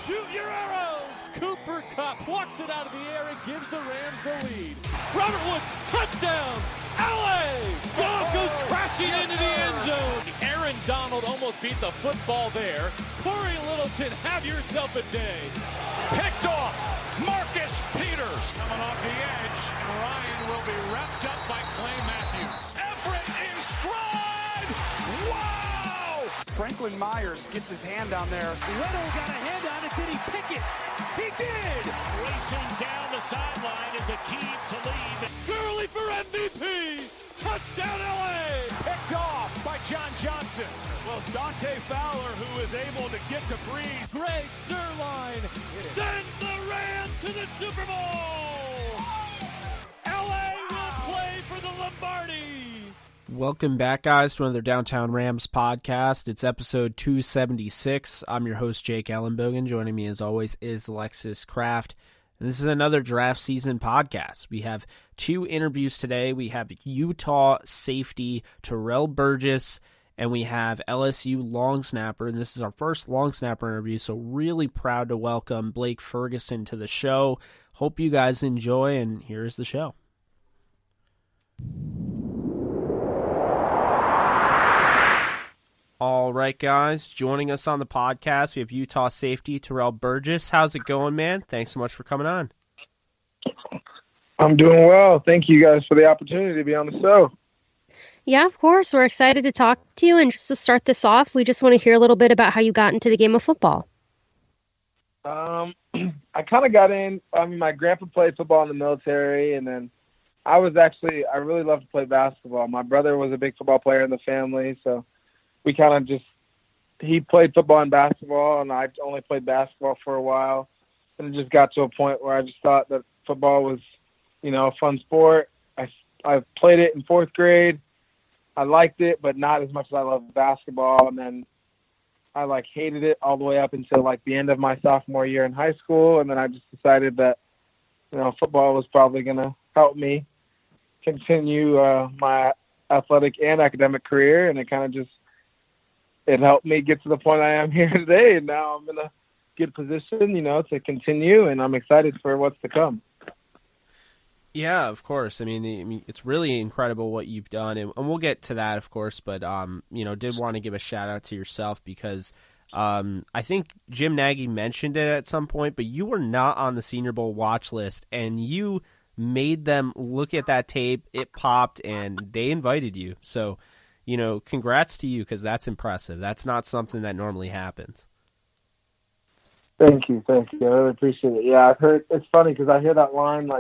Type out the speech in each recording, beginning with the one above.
Shoot your arrows! Cooper Kupp plucks it out of the air and gives the Rams the lead. Robert Wood, touchdown! LA! Dog goes crashing into the end zone. Aaron Donald almost beat the football there. Corey Littleton, have yourself a day. Picked off. Marcus Peters coming off the edge, and Ryan will be wrapped up by Clay Matthews. Everett in stride! Wow! Franklin Myers gets his hand down there. Weddle got a hand on it. Did he pick it? He did! Racing down the sideline is a key to lead. Gurley for MVP! Touchdown LA! Picked off by John Johnson. Well, it's Dante Fowler who is able to get to Breeze. Greg Zuerlein sends the Rams to the Super Bowl! LA will play for the Lombardi! Welcome back, guys, to another Downtown Rams podcast. It's episode 276. I'm your host, Jake Ellenbogen. Joining me, as always, is Alexis Kraft. And this is another draft season podcast. We have two interviews today. We have Utah safety Terrell Burgess, and we have LSU long snapper. And this is our first long snapper interview, so really proud to welcome Blake Ferguson to the show. Hope you guys enjoy, and here's the show. All right, guys, joining us on the podcast, we have Utah safety Terrell Burgess. How's it going, man? Thanks so much for coming on. I'm doing well. Thank you guys for the opportunity to be on the show. Yeah, of course. We're excited to talk to you. And just to start this off, we just want to hear a little bit about how you got into the game of football. I kind of got in. My grandpa played football in the military, and then I really loved to play basketball. My brother was a big football player in the family, so we kind of he played football and basketball, and I only played basketball for a while. And it just got to a point where I just thought that football was, a fun sport. I played it in fourth grade. I liked it, but not as much as I loved basketball. And then I hated it all the way up until the end of my sophomore year in high school. And then I just decided that, football was probably going to help me continue my athletic and academic career. And it kind of it helped me get to the point I am here today. And now I'm in a good position, to continue. And I'm excited for what's to come. Yeah, of course. I mean, it's really incredible what you've done, and we'll get to that, of course. But did want to give a shout out to yourself because I think Jim Nagy mentioned it at some point, but you were not on the Senior Bowl watch list, and you made them look at that tape. It popped, and they invited you. So, congrats to you because that's impressive. That's not something that normally happens. Thank you. I really appreciate it. Yeah, I've heard. It's funny because I hear that line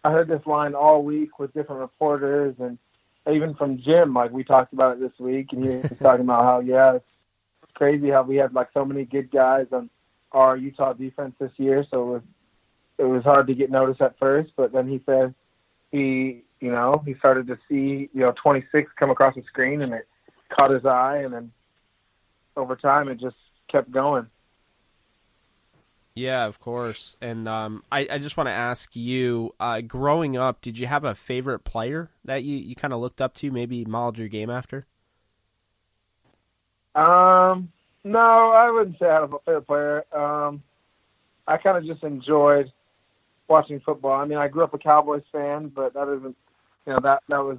I heard this line all week with different reporters, and even from Jim, we talked about it this week, and he was talking about how, it's crazy how we had so many good guys on our Utah defense this year, so it was hard to get noticed at first, but then he said he started to see, 26 come across the screen, and it caught his eye, and then over time it just kept going. Yeah, of course. And I just want to ask you, growing up, did you have a favorite player that you kind of looked up to, maybe modeled your game after? No, I wouldn't say I had a favorite player. I kind of just enjoyed watching football. I mean, I grew up a Cowboys fan, but that isn't, that was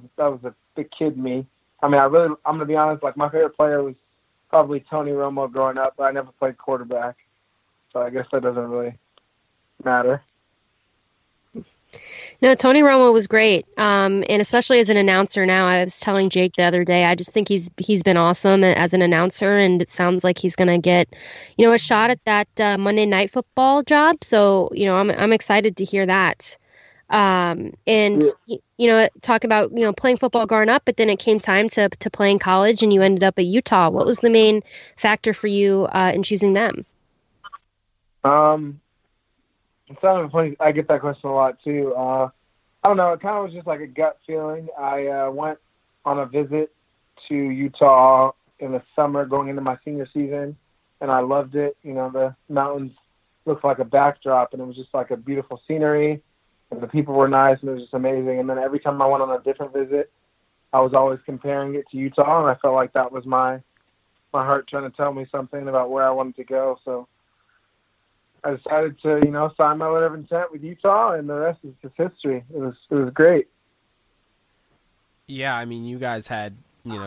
the kid me. I mean, I'm going to be honest, my favorite player was probably Tony Romo growing up, but I never played quarterback. So I guess that doesn't really matter. No, Tony Romo was great, and especially as an announcer now. I was telling Jake the other day, I just think he's been awesome as an announcer, and it sounds like he's going to get, a shot at that Monday Night Football job. So, I'm excited to hear that. Talk about, playing football growing up, but then it came time to play in college, and you ended up at Utah. What was the main factor for you in choosing them? It's kind of funny. I get that question a lot too. I don't know. It kind of was just a gut feeling. I went on a visit to Utah in the summer going into my senior season, and I loved it. The mountains looked like a backdrop, and it was just a beautiful scenery, and the people were nice, and it was just amazing. And then every time I went on a different visit, I was always comparing it to Utah, and I felt like that was my heart trying to tell me something about where I wanted to go. So I decided to, sign my letter of intent with Utah, and the rest is just history. It was great. Yeah, I mean, you guys had,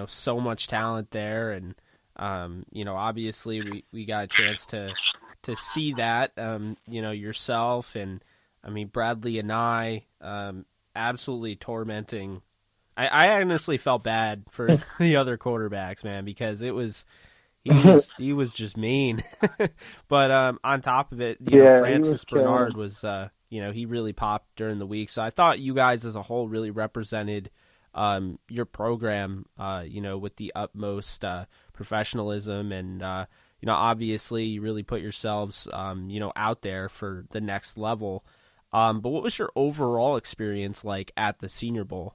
so much talent there, and, obviously we got a chance to see that, yourself and, I mean, Bradley and I, absolutely tormenting. I honestly felt bad for the other quarterbacks, man, because he was just mean. But on top of it, Francis Bernard was, he really popped during the week. So I thought you guys as a whole really represented your program, with the utmost professionalism, and obviously you really put yourselves, out there for the next level. But what was your overall experience like at the Senior Bowl?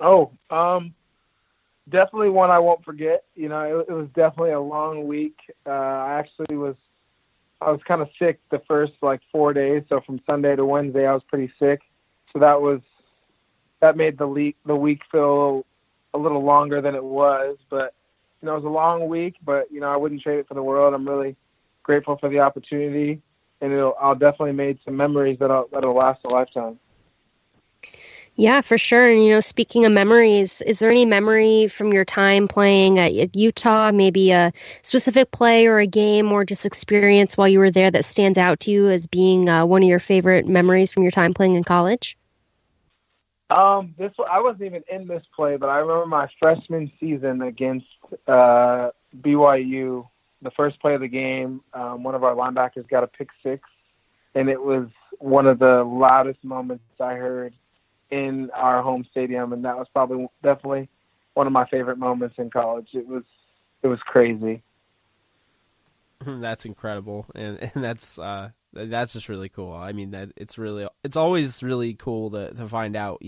Oh, definitely one I won't forget. It was definitely a long week. I was kind of sick the first 4 days. So from Sunday to Wednesday, I was pretty sick. So that made the week feel a little longer than it was. But, it was a long week, but, I wouldn't trade it for the world. I'm really grateful for the opportunity, and I'll definitely make some memories that'll last a lifetime. Yeah, for sure. And, speaking of memories, is there any memory from your time playing at Utah, maybe a specific play or a game or just experience while you were there that stands out to you as being one of your favorite memories from your time playing in college? I wasn't even in this play, but I remember my freshman season against BYU. The first play of the game, one of our linebackers got a pick six, and it was one of the loudest moments I heard in our home stadium, and that was definitely one of my favorite moments in college. It was crazy. That's incredible, and that's just really cool. I mean, it's always really cool to find out,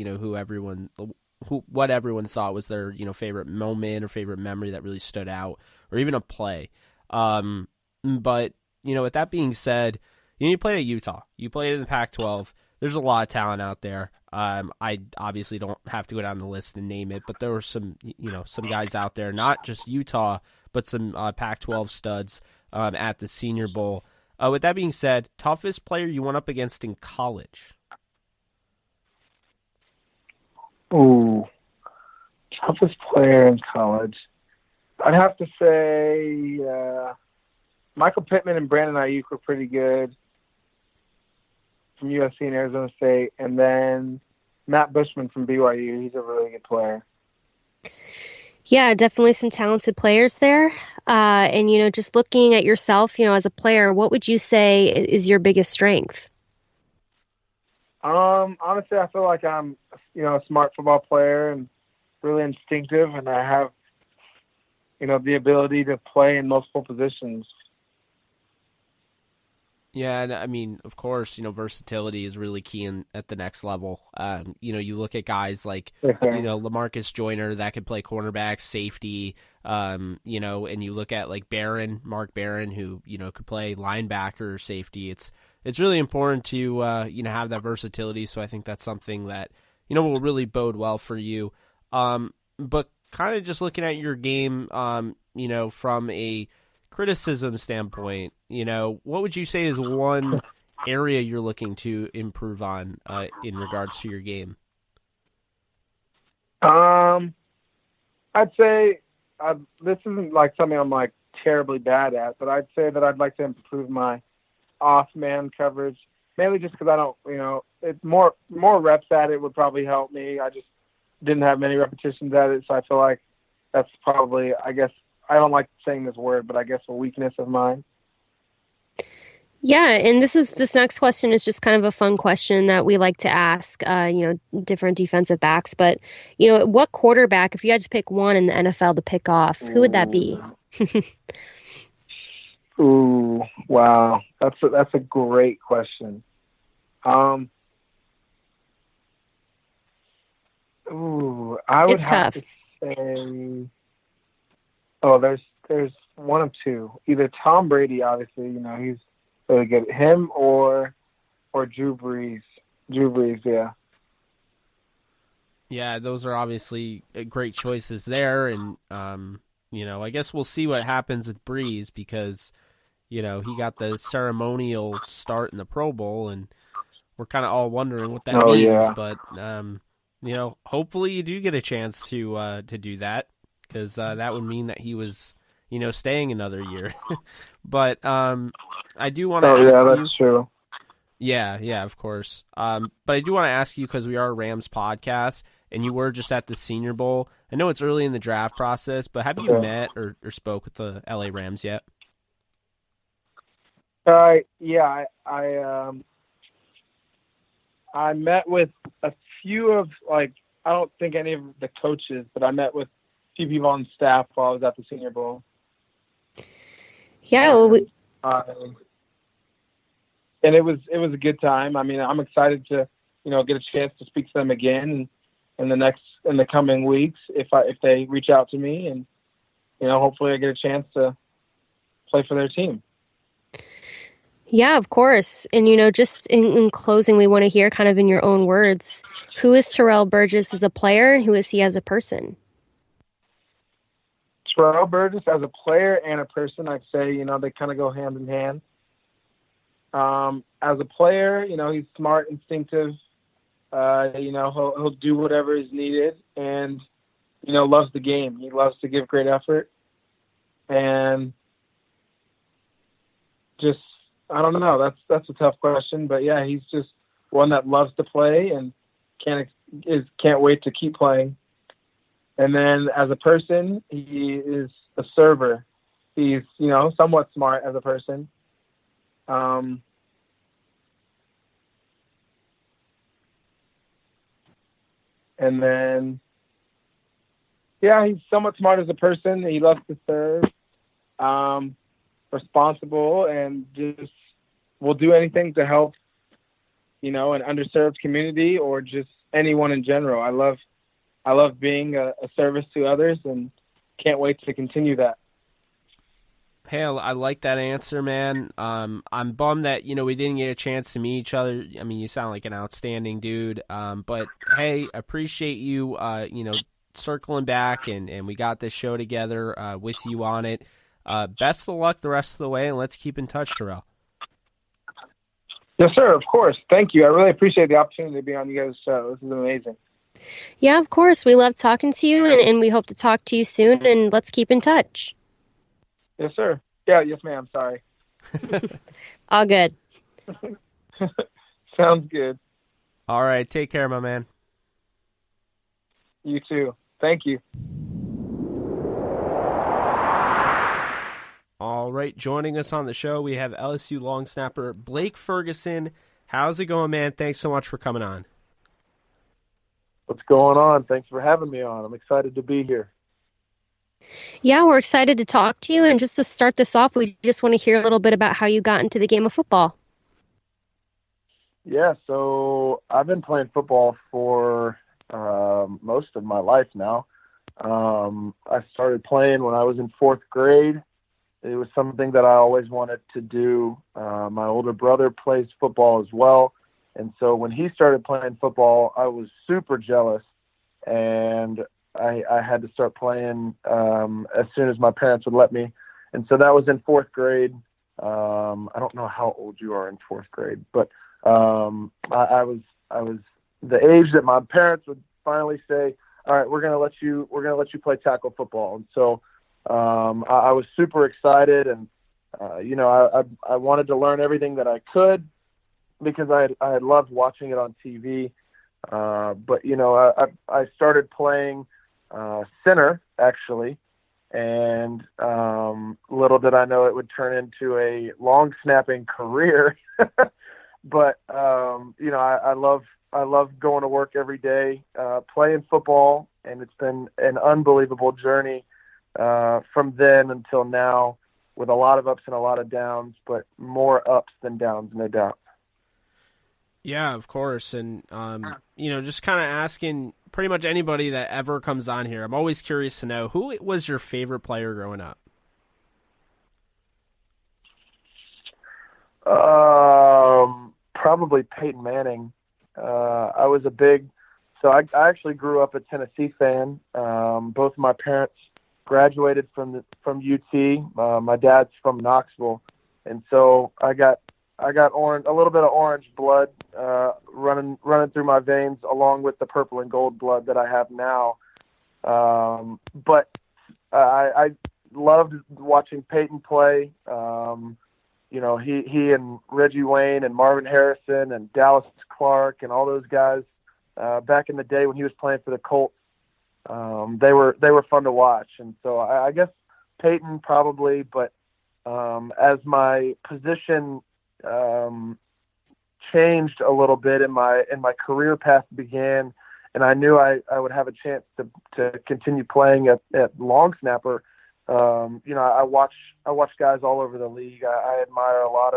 what everyone thought was their, favorite moment or favorite memory that really stood out, or even a play. But, with that being said, you played at Utah. You played in the Pac-12. There's a lot of talent out there. I obviously don't have to go down the list and name it, but there were some guys out there, not just Utah, but some Pac-12 studs at the Senior Bowl. With that being said, toughest player you went up against in college? Ooh, toughest player in college. I'd have to say Michael Pittman and Brandon Ayuk were pretty good from USC and Arizona State, and then Matt Bushman from BYU. He's a really good player. Yeah, definitely some talented players there. And, just looking at yourself, as a player, what would you say is your biggest strength? Honestly, I feel like I'm, a smart football player and really instinctive, and I have, the ability to play in multiple positions. Yeah, and I mean, of course, versatility is really key at the next level. You look at guys like, LaMarcus Joyner that could play cornerback, safety, and you look at like Mark Barron, who, could play linebacker or safety. It's really important to, have that versatility. So I think that's something that, will really bode well for you. But kind of just looking at your game, from a criticism standpoint, what would you say is one area you're looking to improve on in regards to your game? I'd say this isn't like something I'm like terribly bad at, but I'd say that I'd like to improve my off-man coverage, mainly just because I don't, it's more reps at it would probably help me. I just didn't have many repetitions at it, so I feel like that's probably, I guess, I don't like saying this word, but I guess a weakness of mine. Yeah, and this next question is just kind of a fun question that we like to ask, different defensive backs. But, what quarterback, if you had to pick one in the NFL to pick off, who would that be? Ooh, wow. That's a great question. I would have to say, there's one of two. Either Tom Brady, obviously, he's really good. Him or Drew Brees. Drew Brees, yeah. Yeah, those are obviously great choices there, and I guess we'll see what happens with Brees because, he got the ceremonial start in the Pro Bowl, and we're kind of all wondering what that means. Yeah. But hopefully you do get a chance to do that, because that would mean that he was staying another year. But I do want to ask yeah, you. that's true. Yeah, of course. But I do want to ask you, because we are a Rams podcast, and you were just at the Senior Bowl. I know it's early in the draft process, but have you met or spoke with the LA Rams yet? Yeah, I met with a few of, I don't think any of the coaches, but I met with a few people on staff while I was at the Senior Bowl. Yeah, well, and it was a good time. I mean, I'm excited to, get a chance to speak to them again in the coming weeks if they reach out to me, and hopefully I get a chance to play for their team. yeah, of course. And just in closing, we want to hear kind of in your own words, who is Terrell Burgess as a player, and who is he as a person? Terrell Burgess as a player and a person, I'd say, they kind of go hand in hand. As a player, he's smart, instinctive. He'll do whatever is needed, and loves the game. He loves to give great effort, and just I don't know. That's a tough question, but yeah, he's just one that loves to play and can't wait to keep playing. And then as a person, he is a server. He's somewhat smart as a person. And then, yeah, he's somewhat smart as a person. He loves to serve, responsible, and just will do anything to help, an underserved community or just anyone in general. I love being a service to others, and can't wait to continue that. Hey, I like that answer, man. I'm bummed that, we didn't get a chance to meet each other. I mean, you sound like an outstanding dude. But hey, appreciate you, circling back, and we got this show together with you on it. Best of luck the rest of the way, and let's keep in touch, Terrell. Yes, sir. Of course. Thank you. I really appreciate the opportunity to be on you guys' show. This is amazing. Yeah, of course. We love talking to you, and we hope to talk to you soon, and let's keep in touch. Yes, sir. Yeah, yes, ma'am. Sorry. All good. Sounds good. All right. Take care, my man. You too. Thank you. All right. Joining us on the show, we have LSU long snapper Blake Ferguson. How's it going, man? Thanks so much for coming on. What's going on? Thanks for having me on. I'm excited to be here. Yeah, we're excited to talk to you. And just to start this off, we just want to hear a little bit about how you got into the game of football. Yeah, so I've been playing football for most of my life now. I started playing when I was in fourth grade. It was something that I always wanted to do. My older brother plays football as well. And so when he started playing football, I was super jealous. And I had to start playing as soon as my parents would let me. And so that was in fourth grade. I don't know how old you are in fourth grade, but I was the age that my parents would finally say, all right, we're going to let you play tackle football. And so I was super excited, and I wanted to learn everything that I could because I had loved watching it on TV. But I started playing center actually, and little did I know it would turn into a long snapping career. But I love going to work every day, playing football, and it's been an unbelievable journey from then until now, with a lot of ups and a lot of downs, but more ups than downs, no doubt. Yeah, of course. And, just kind of asking pretty much anybody that ever comes on here, I'm always curious to know, who was your favorite player growing up? Probably Peyton Manning. I was I actually grew up a Tennessee fan. Both of my parents graduated from UT. My dad's from Knoxville, And so I got orange, a little bit of orange blood running through my veins, along with the purple and gold blood that I have now. But I loved watching Peyton play. He and Reggie Wayne and Marvin Harrison and Dallas Clark and all those guys back in the day when he was playing for the Colts. They were fun to watch. And so I guess Peyton probably, but as my position changed a little bit and my career path began, and I knew I would have a chance to continue playing at long snapper. I watch guys all over the league. I admire a lot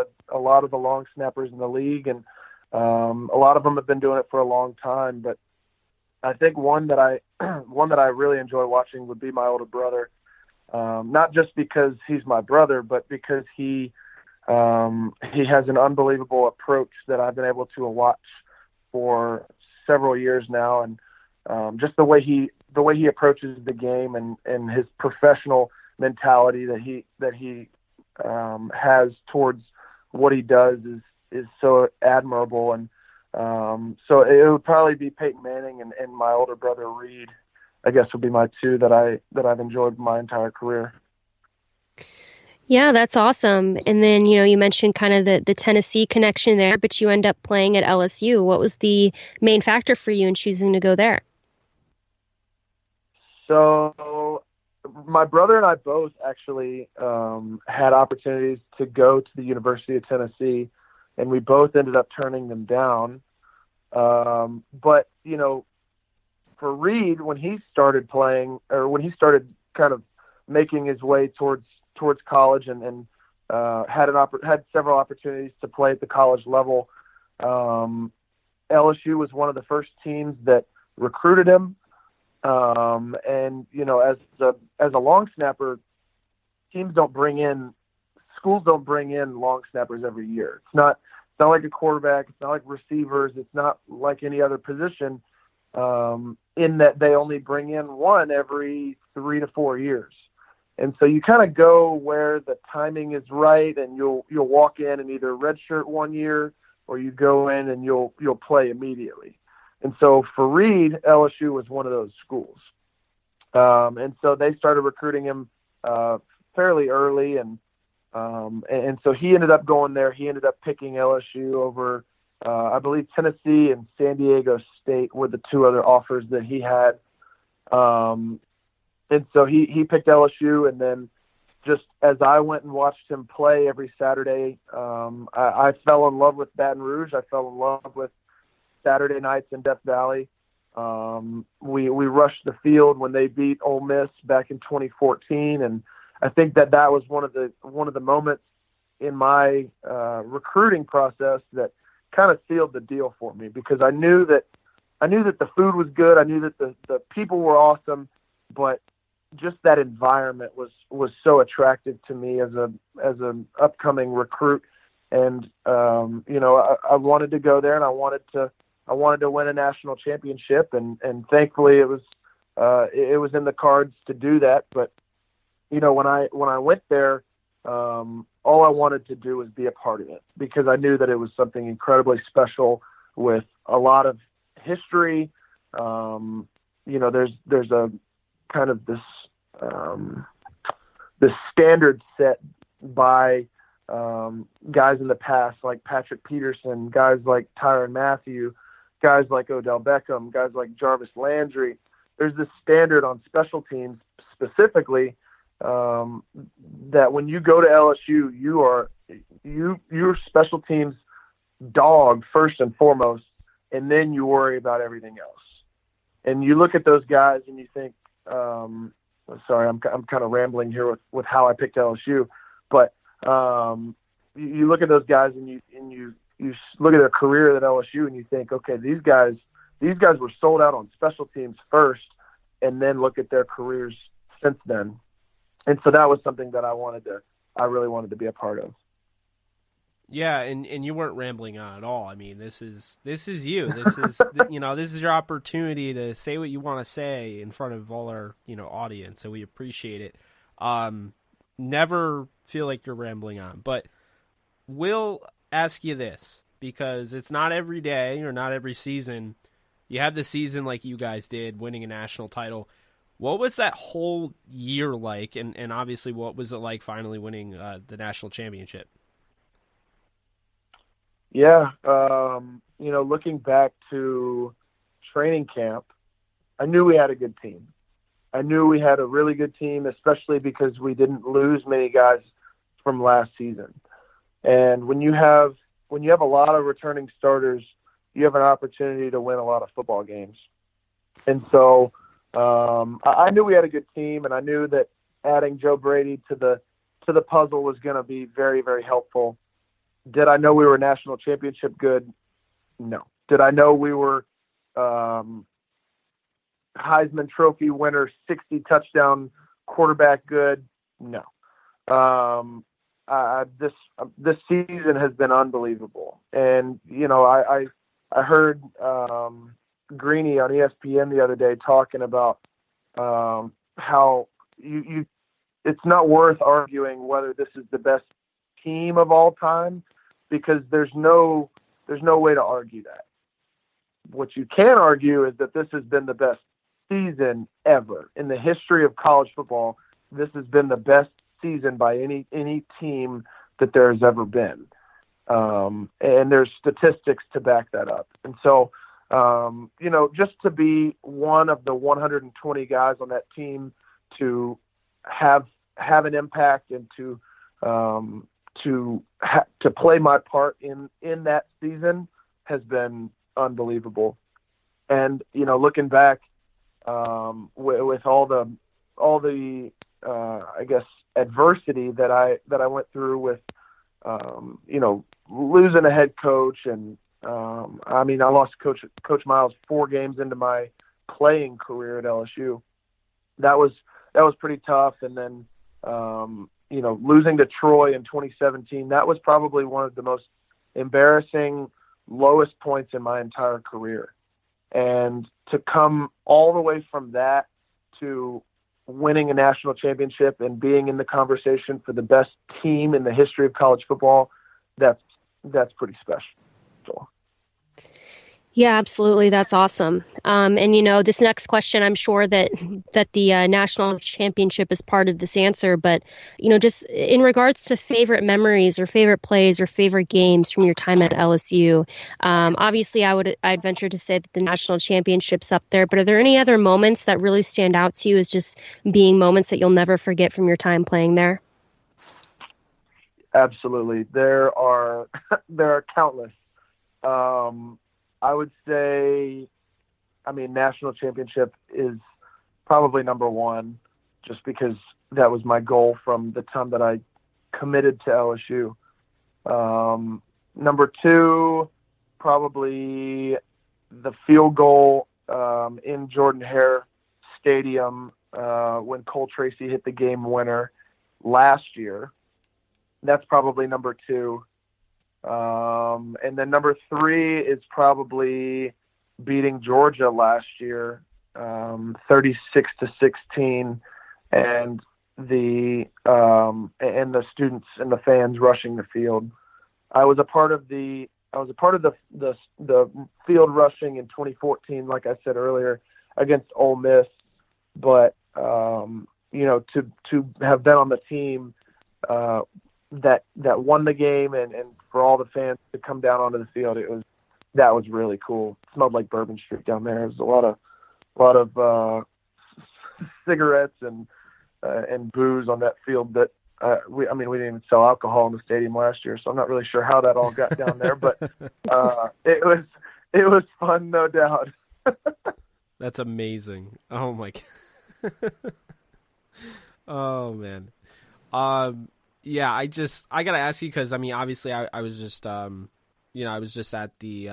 of the long snappers in the league, and a lot of them have been doing it for a long time. But I think one that I really enjoy watching would be my older brother. Not just because he's my brother, but because he has an unbelievable approach that I've been able to watch for several years now, and just the way he approaches the game and his professional mentality that he has towards what he does is so admirable. And so it would probably be Peyton Manning and my older brother Reed, I guess, would be my two that I've enjoyed my entire career. Yeah, that's awesome. And then, you mentioned kind of the Tennessee connection there, but you end up playing at LSU. What was the main factor for you in choosing to go there? So my brother and I both actually had opportunities to go to the University of Tennessee, and we both ended up turning them down. But, for Reed, when he started playing, or when he started kind of making his way towards college and had several opportunities to play at the college level, LSU was one of the first teams that recruited him. And as a long snapper, schools don't bring in long snappers every year. It's not like a quarterback. It's not like receivers. It's not like any other position, in that they only bring in one every 3 to 4 years. And so you kind of go where the timing is right, and you'll walk in and either redshirt 1 year, or you go in and you'll play immediately. And so for Reed, LSU was one of those schools. And so they started recruiting him fairly early, and so he ended up going there. He ended up picking LSU over, I believe, Tennessee and San Diego State were the two other offers that he had. And so he picked LSU, and then just as I went and watched him play every Saturday, I fell in love with Baton Rouge. I fell in love with Saturday nights in Death Valley. We rushed the field when they beat Ole Miss back in 2014, and I think that was one of the moments in my recruiting process that kind of sealed the deal for me, because I knew that the food was good. I knew that the people were awesome, but just that environment was so attractive to me as an upcoming recruit. And I wanted to go there, and I wanted to win a national championship, and thankfully it was in the cards to do that. But when I went there, all I wanted to do was be a part of it, because I knew that it was something incredibly special with a lot of history. There's a kind of this standard set by guys in the past, like Patrick Peterson, guys like Tyrann Mathieu, guys like Odell Beckham, guys like Jarvis Landry. There's this standard on special teams specifically, that when you go to LSU, you're special teams dog first and foremost, and then you worry about everything else. And you look at those guys and you think, sorry, I'm kind of rambling here with how I picked LSU, but you look at those guys and you look at their career at LSU and you think, okay, these guys were sold out on special teams first, and then look at their careers since then. And so that was something that I really wanted to be a part of. Yeah, and you weren't rambling on at all. I mean, this is you. This is this is your opportunity to say what you want to say in front of all our audience. So we appreciate it. Never feel like you're rambling on. But will ask you this, because it's not every day or not every season you have the season like you guys did, winning a national title. What was that whole year like, and obviously what was it like finally winning the national championship? Yeah, looking back to training camp, I knew we had a good team. I knew we had a really good team, especially because we didn't lose many guys from last season. And when you have a lot of returning starters, you have an opportunity to win a lot of football games. And so I knew we had a good team, and I knew that adding Joe Brady to the puzzle was going to be very, very helpful. Did I know we were national championship good? No. Did I know we were Heisman Trophy winner, 60 touchdown quarterback good? No. This season has been unbelievable. And, I heard Greeny on ESPN the other day talking about how it's not worth arguing whether this is the best team of all time, because there's no way to argue that. What you can argue is that this has been the best season ever in the history of college football. This has been the best season by any team that there has ever been. And there's statistics to back that up. And so, just to be one of the 120 guys on that team, to have an impact and to play my part in that season has been unbelievable. And, looking back, with all the I guess adversity that I went through with, losing a head coach, and I lost Coach Miles 4 games into my playing career at LSU. That was pretty tough. And then, losing to Troy in 2017, that was probably one of the most embarrassing, lowest points in my entire career. And to come all the way from that to winning a national championship and being in the conversation for the best team in the history of college football, that's pretty special. Yeah, absolutely. That's awesome. And, this next question, I'm sure that the national championship is part of this answer. But, just in regards to favorite memories or favorite plays or favorite games from your time at LSU, obviously I'd venture to say that the national championship's up there. But are there any other moments that really stand out to you as just being moments that you'll never forget from your time playing there? Absolutely. There are countless. I would say, national championship is probably number one, just because that was my goal from the time that I committed to LSU. Number two, probably the field goal in Jordan-Hare Stadium when Cole Tracy hit the game winner last year. That's probably number two. And then number three is probably beating Georgia last year, 36-16, and the students and the fans rushing the field. I was a part of the field rushing in 2014, like I said earlier, against Ole Miss. But to have been on the team that won the game, and for all the fans to come down onto the field, that was really cool. It smelled like Bourbon Street down there. There was a lot of cigarettes and booze on that field. That we didn't even sell alcohol in the stadium last year, so I'm not really sure how that all got down there. But it was fun, no doubt. That's amazing. Oh my God. Oh man. Yeah, I gotta ask you, because obviously I was just I was just at the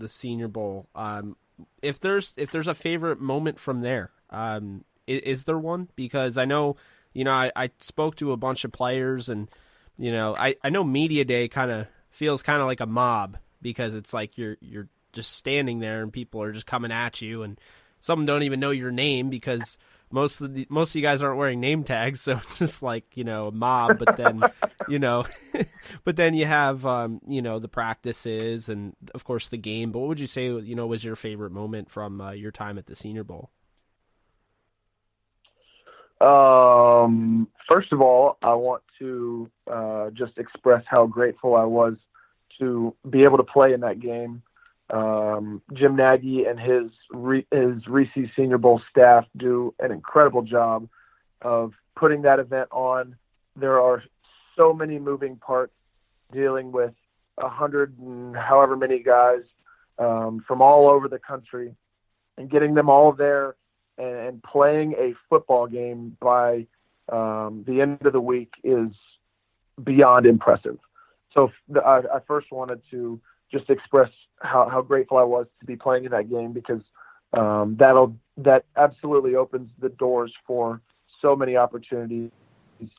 Senior Bowl. If there's a favorite moment from there, is there one? Because I know I spoke to a bunch of players, and I know media day kind of feels kind of like a mob, because it's like you're just standing there and people are just coming at you, and some don't even know your name because most of you guys aren't wearing name tags, so it's just like, a mob. But then, but then you have, the practices and of course the game. But what would you say, was your favorite moment from your time at the Senior Bowl? First of all, I want to just express how grateful I was to be able to play in that game. Jim Nagy and his Reese's Senior Bowl staff do an incredible job of putting that event on. There are so many moving parts dealing with 100 and however many guys from all over the country, and getting them all there and playing a football game by the end of the week is beyond impressive. So I first wanted to just express how grateful I was to be playing in that game, because that absolutely opens the doors for so many opportunities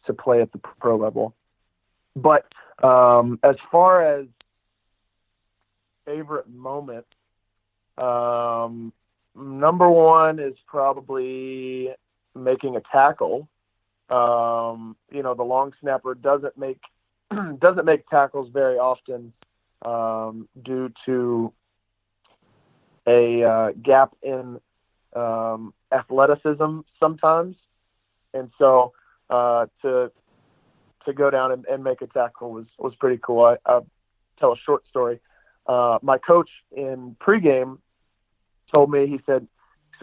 to play at the pro level. But as far as favorite moment, number one is probably making a tackle. The long snapper doesn't make tackles very often due to a gap in athleticism sometimes, and so to go down and make a tackle was pretty cool. I'll tell a short story. My coach in pregame told me, he said,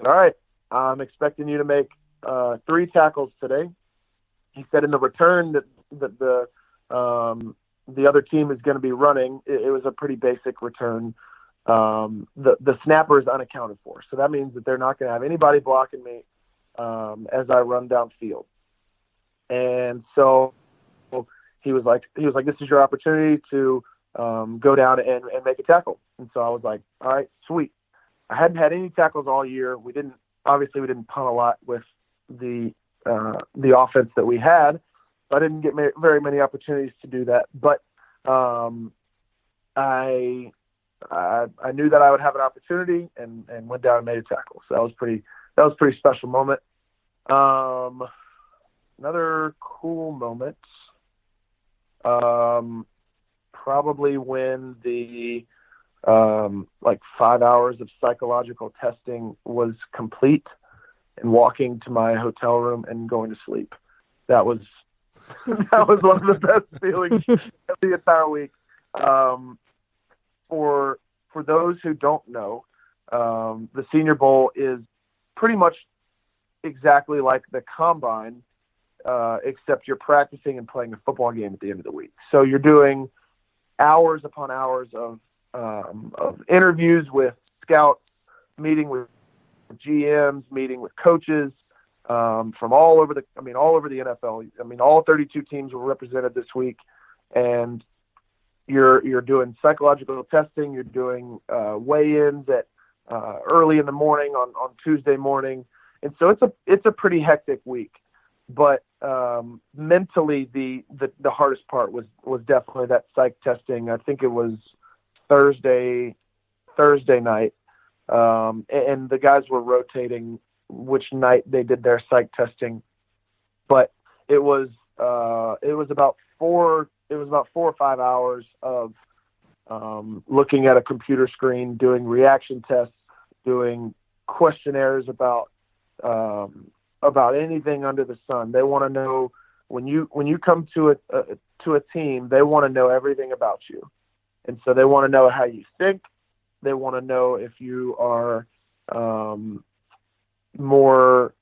all right, I'm expecting you to make 3 tackles today. He said in the return that the other team is going to be running, it was a pretty basic return. The snapper is unaccounted for. So that means that they're not going to have anybody blocking me as I run downfield. And so he was like, this is your opportunity to go down and make a tackle. And so I was like, all right, sweet. I hadn't had any tackles all year. We didn't punt a lot with the offense that we had. So I didn't get very many opportunities to do that. But I knew that I would have an opportunity and went down and made a tackle. So that was pretty special moment. Another cool moment, probably when the 5 hours of psychological testing was complete and walking to my hotel room and going to sleep. That was one of the best feelings of the entire week. For those who don't know, the Senior Bowl is pretty much exactly like the Combine, except you're practicing and playing a football game at the end of the week. So you're doing hours upon hours of interviews with scouts, meeting with GMs, meeting with coaches from all over the NFL. All 32 teams were represented this week, and you're doing psychological testing. You're doing weigh-ins at early in the morning on Tuesday morning, and so it's a pretty hectic week. But mentally, the hardest part was definitely that psych testing. I think it was Thursday night, and the guys were rotating which night they did their psych testing. But it was about 4 or 5 hours of looking at a computer screen, doing reaction tests, doing questionnaires about anything under the sun. They want to know when you come to a team, they want to know everything about you. And so they want to know how you think. They want to know if you are more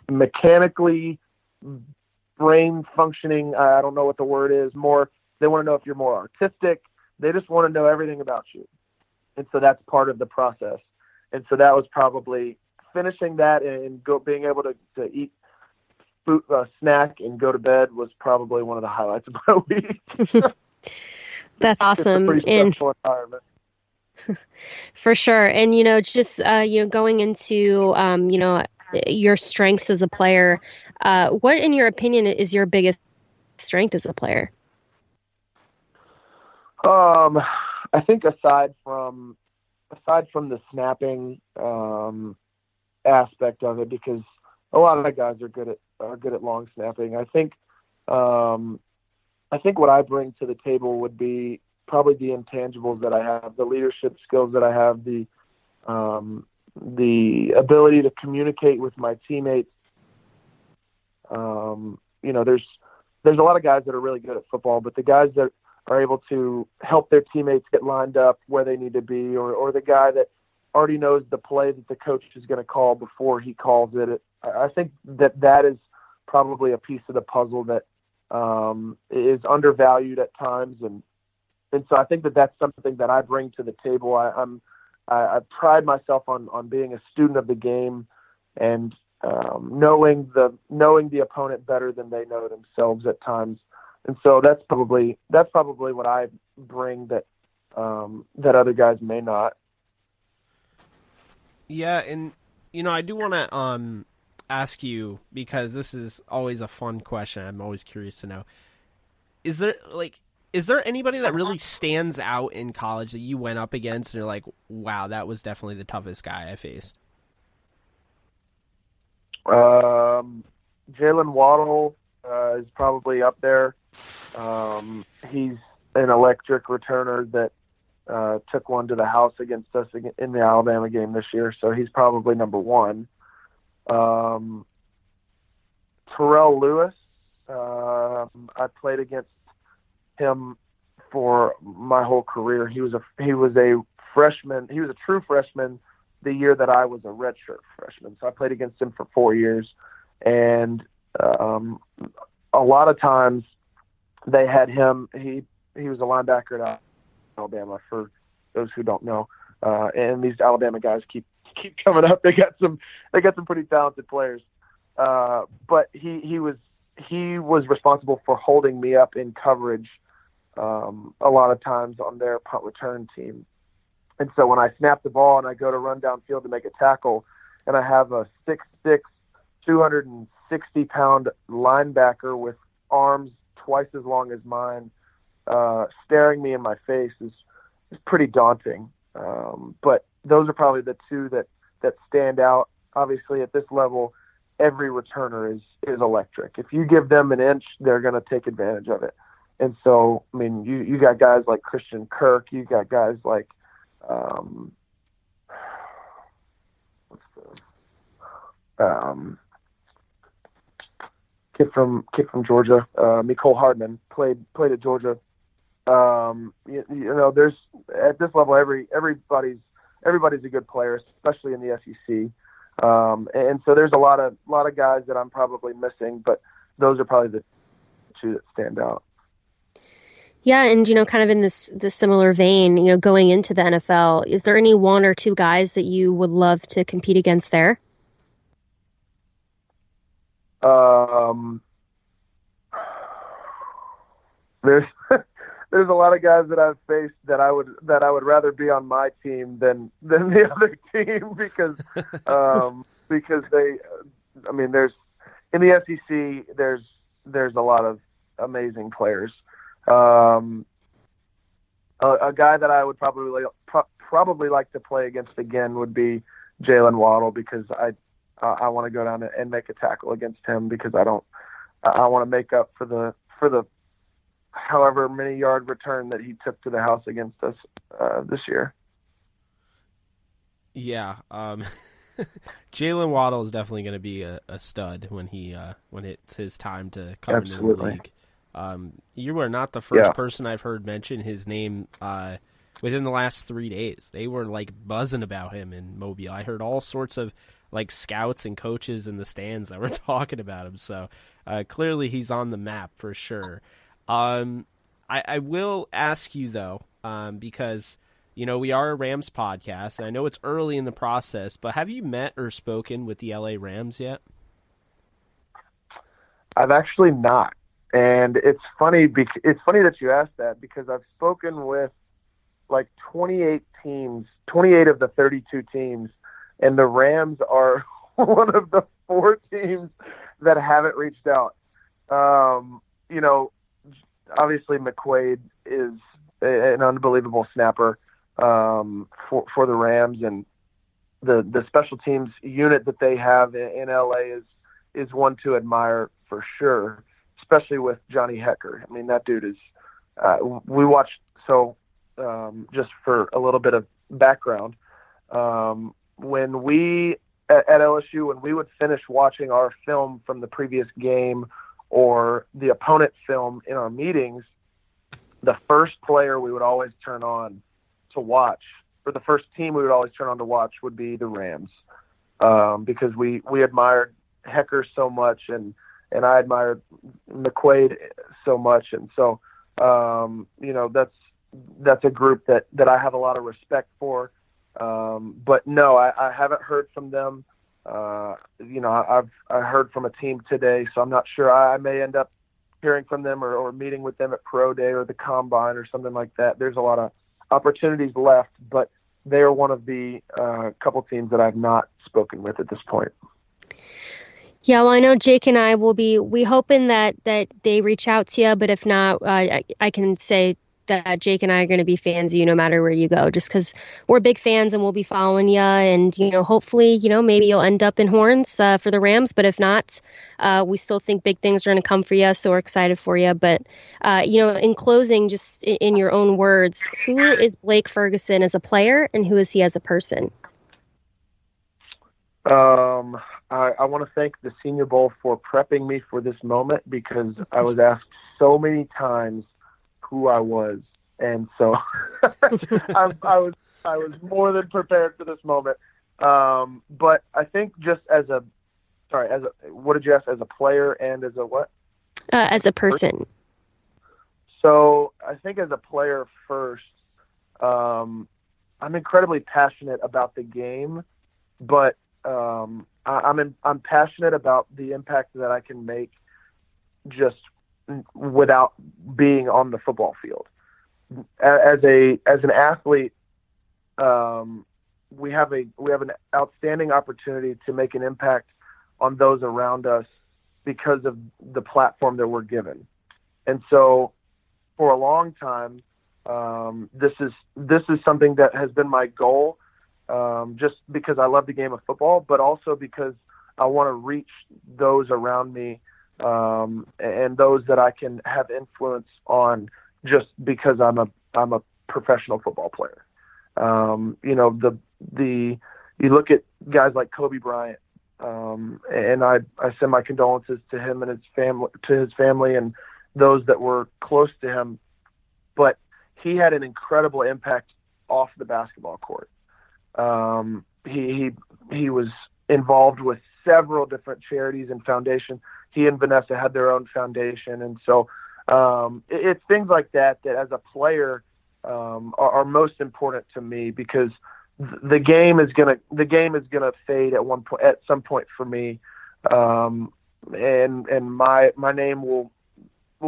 mechanically brain functioning. I don't know what the word is. They want to know if you're more artistic. They just want to know everything about you. And so that's part of the process. And so that was probably finishing that and being able to eat food, snack and go to bed was probably one of the highlights of my week. That's awesome. It's a pretty stressful environment. For sure. And, just, going into, your strengths as a player, what, in your opinion, is your biggest strength as a player? I think aside from the snapping, aspect of it because a lot of the guys are good at long snapping. I think what I bring to the table would be probably the intangibles that I have, the leadership skills that I have, the ability to communicate with my teammates. There's a lot of guys that are really good at football, but the guys that are able to help their teammates get lined up where they need to be, or the guy that already knows the play that the coach is going to call before he calls it. I think that is probably a piece of the puzzle that is undervalued at times, and so I think that's something that I bring to the table. I pride myself on being a student of the game and knowing the opponent better than they know themselves at times, and so that's probably what I bring that other guys may not. Yeah, and I do want to ask you, because this is always a fun question. I'm always curious to know: is there anybody that really stands out in college that you went up against and you're like, wow, that was definitely the toughest guy I faced? Jalen Waddle is probably up there. He's an electric returner that took one to the house against us in the Alabama game this year, so he's probably number one. Terrell Lewis, I played against him for my whole career. He was a freshman. He was a true freshman the year that I was a redshirt freshman. So I played against him for 4 years, and a lot of times they had him. He was a linebacker at Alabama, for those who don't know. And these Alabama guys keep coming up. They got some pretty talented players. But he was responsible for holding me up in coverage a lot of times on their punt return team. And so when I snap the ball and I go to run downfield to make a tackle, and I have a 6'6", 260-pound linebacker with arms twice as long as mine staring me in my face is pretty daunting. But those are probably the two that stand out. Obviously, at this level, every returner is electric. If you give them an inch, they're going to take advantage of it. And so, I mean, you got guys like Christian Kirk. You got guys like kid from Georgia, Mecole Hardman played at Georgia. There's at this level, everybody's a good player, especially in the SEC. And so there's a lot of guys that I'm probably missing, but those are probably the two that stand out. Yeah, and kind of in this similar vein, going into the NFL, is there any one or two guys that you would love to compete against there? There's a lot of guys that I've faced that I would rather be on my team than the other team because they, I mean, there's in the SEC there's a lot of amazing players. A guy that I would probably like to play against again would be Jalen Waddle, because I want to go down and make a tackle against him, because I want to make up for the however many yard return that he took to the house against us this year. Yeah, Jalen Waddle is definitely going to be a stud when it's his time to come into the league. You are not the first person I've heard mention his name within the last 3 days. They were like buzzing about him in Mobile. I heard all sorts of like scouts and coaches in the stands that were talking about him. So clearly he's on the map for sure. I will ask you though, because we are a Rams podcast, and I know it's early in the process, but have you met or spoken with the LA Rams yet? I've actually not. And it's funny that you asked that, because I've spoken with like 28 of the 32 teams, and the Rams are one of the 4 teams that haven't reached out. Obviously McQuaid is an unbelievable snapper for the Rams, and the special teams unit that they have in LA is one to admire for sure, especially with Johnny Hecker. I mean, that dude is we watched. So just for a little bit of background, when we at LSU, when we would finish watching our film from the previous game or the opponent film in our meetings, the first player we would always turn on to watch, or the first team we would always turn on to watch, would be the Rams, because we admired Hecker so much, and I admired McQuaid so much, and so that's a group that I have a lot of respect for. But no, I haven't heard from them. I heard from a team today, so I'm not sure. I may end up hearing from them or meeting with them at Pro Day or the Combine or something like that. There's a lot of opportunities left, but they are one of the couple teams that I've not spoken with at this point. Yeah, well, I know Jake and I we hoping that they reach out to you, but if not, I can say that Jake and I are going to be fans of you no matter where you go, just because we're big fans and we'll be following you. And, hopefully, maybe you'll end up in Horns for the Rams. But if not, we still think big things are going to come for you. So we're excited for you. But, in closing, just in your own words, who is Blake Ferguson as a player and who is he as a person? I want to thank the Senior Bowl for prepping me for this moment, because I was asked so many times who I was, and so I was more than prepared for this moment. But I think just what did you ask? As a player and as a what? As a person. So I think as a player first, I'm incredibly passionate about the game, but I'm passionate about the impact that I can make just without being on the football field. As an athlete, we have an outstanding opportunity to make an impact on those around us because of the platform that we're given. And so for a long time, this is something that has been my goal, just because I love the game of football, but also because I want to reach those around me, and those that I can have influence on, just because I'm a professional football player. You look at guys like Kobe Bryant, and I send my condolences to him and his family and those that were close to him. But he had an incredible impact off the basketball court. He was involved with several different charities and foundations. He and Vanessa had their own foundation. And so it's things like that as a player are most important to me, because the game is gonna fade at some point for me. And my name will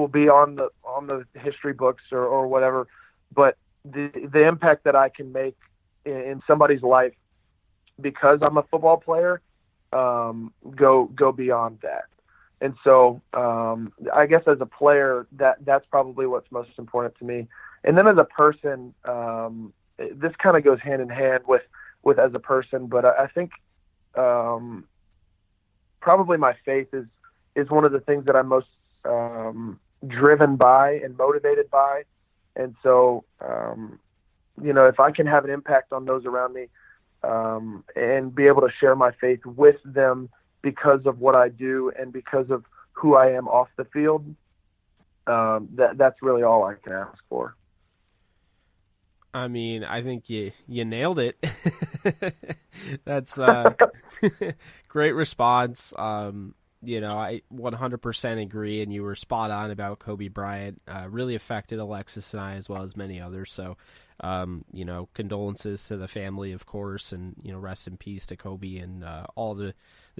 be on the history books or whatever, but the impact that I can make in somebody's life because I'm a football player go beyond that. And so I guess as a player, that's probably what's most important to me. And then as a person, this kind of goes hand in hand with as a person, but I think probably my faith is one of the things that I'm most driven by and motivated by. And so, if I can have an impact on those around me, and be able to share my faith with them because of what I do and because of who I am off the field, that's really all I can ask for. I mean, I think you nailed it. That's great response. I 100% agree, and you were spot on about Kobe Bryant. Really affected Alexis and I, as well as many others. So, condolences to the family, of course, and rest in peace to Kobe and all the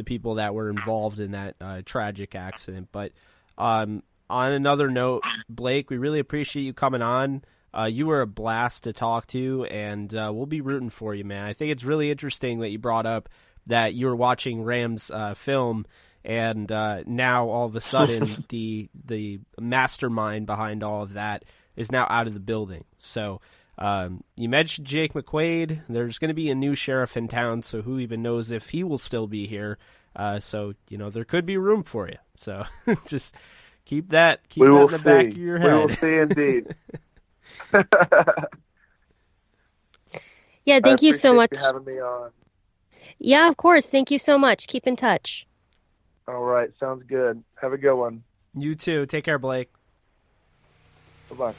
people that were involved in that tragic accident. But on another note, Blake, we really appreciate you coming on. You were a blast to talk to, and we'll be rooting for you, man. I think it's really interesting that you brought up that you were watching Rams film, and now all of a sudden the mastermind behind all of that is now out of the building. So You mentioned Jake McQuaid. There's going to be a new sheriff in town, so who even knows if he will still be here. So, there could be room for you. So just keep that in the back of your head. We will see indeed. Yeah, thank you so much for having me on. Yeah, of course. Thank you so much. Keep in touch. All right. Sounds good. Have a good one. You too. Take care, Blake. Bye-bye.